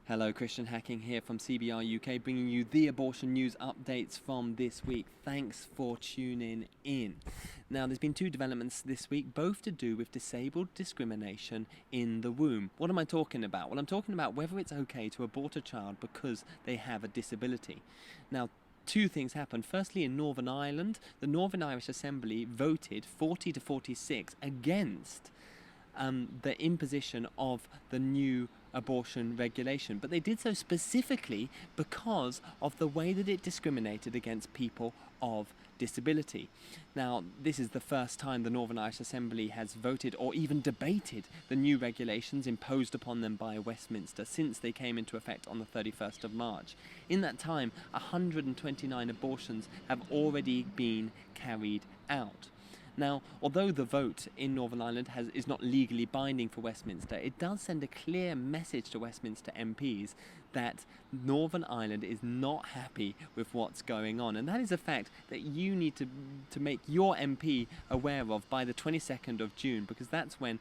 Hello, Christian Hacking here from CBR UK, bringing you the abortion news updates from this week. Thanks for tuning in. Now, there's been two developments this week, both to do with disabled discrimination in the womb. What am I talking about? Well, I'm talking about whether it's okay to abort a child because they have a disability. Now, two things happened. Firstly, in Northern Ireland, the Northern Irish Assembly voted 40 to 46 against the imposition of the new abortion regulation, but they did so specifically because of the way that it discriminated against people of disability. Now, this is the first time the Northern Irish Assembly has voted or even debated the new regulations imposed upon them by Westminster since they came into effect on the 31st of March. In that time, 129 abortions have already been carried out. Now, although the vote in Northern Ireland is not legally binding for Westminster, it does send a clear message to Westminster MPs that Northern Ireland is not happy with what's going on. And that is a fact that you need to make your MP aware of by the 22nd of June, because that's when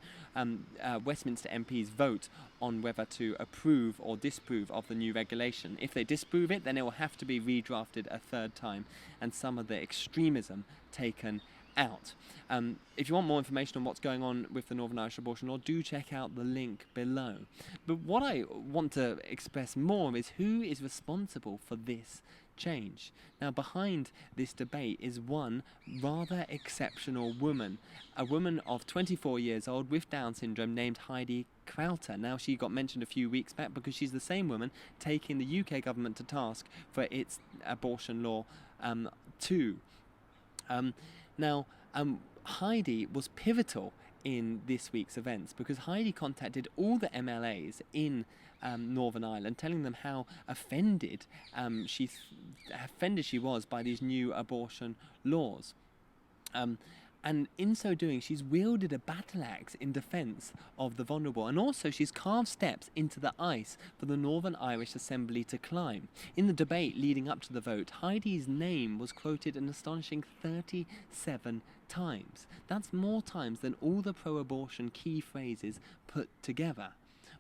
Westminster MPs vote on whether to approve or disapprove of the new regulation. If they disapprove it, then it will have to be redrafted a third time and some of the extremism taken out. If you want more information on what's going on with the Northern Irish abortion law, do check out the link below. But what I want to express more is who is responsible for this change. Now, behind this debate is one rather exceptional woman, a woman of 24 years old with Down syndrome named Heidi. Now, she got mentioned a few weeks back because she's the same woman taking the UK government to task for its abortion law too. Heidi was pivotal in this week's events because Heidi contacted all the MLAs in Northern Ireland, telling them how offended she was by these new abortion laws. And in so doing, she's wielded a battle axe in defence of the vulnerable. And also, she's carved steps into the ice for the Northern Irish Assembly to climb. In the debate leading up to the vote, Heidi's name was quoted an astonishing 37 times. That's more times than all the pro-abortion key phrases put together.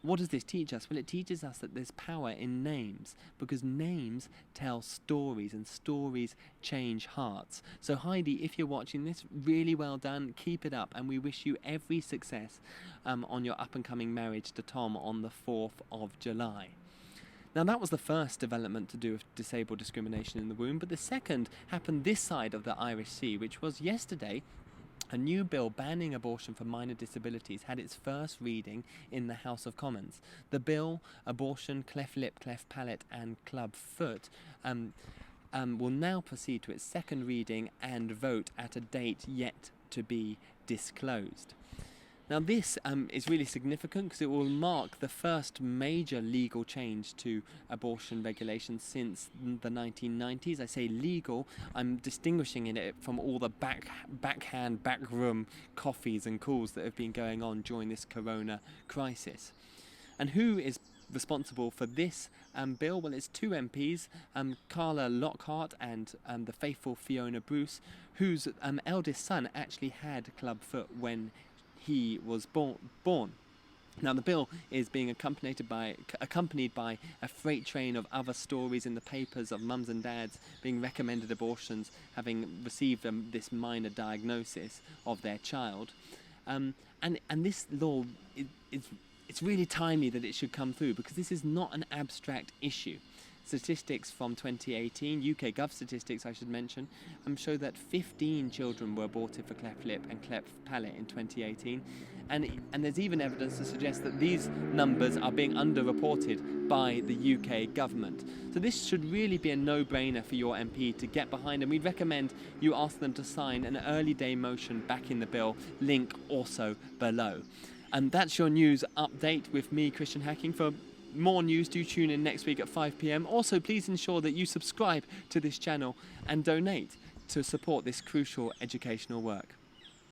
What does this teach us? Well, it teaches us that there's power in names, because names tell stories and stories change hearts. So Heidi, if you're watching this, really well done, keep it up, and we wish you every success on your up-and-coming marriage to Tom on the 4th of July. Now, that was the first development to do with disabled discrimination in the womb, but the second happened this side of the Irish Sea, which was yesterday. A new bill banning abortion for minor disabilities had its first reading in the House of Commons. The bill, Abortion, Clef Lip, Clef Pallet and Club Foot, will now proceed to its second reading and vote at a date yet to be disclosed. Now, this is really significant because it will mark the first major legal change to abortion regulations since the 1990s. I say legal, I'm distinguishing in it from all the backroom coffees and calls that have been going on during this corona crisis. And who is responsible for this bill? Well, it's two MPs, Carla Lockhart and the faithful Fiona Bruce, whose eldest son actually had clubfoot when he was born. Now, the bill is being accompanied by a freight train of other stories in the papers of mums and dads being recommended abortions, having received this minor diagnosis of their child. And this law, it's really timely that it should come through, because this is not an abstract issue. Statistics from 2018, UK Gov statistics I should mention, show that 15 children were aborted for cleft lip and cleft palate in 2018, and there's even evidence to suggest that these numbers are being underreported by the UK government. So this should really be a no-brainer for your MP to get behind, and we'd recommend you ask them to sign an early day motion back in the bill, link also below. And that's your news update with me, Christian Hacking. For more news, do tune in next week at 5 p.m. Also, please ensure that you subscribe to this channel and donate to support this crucial educational work.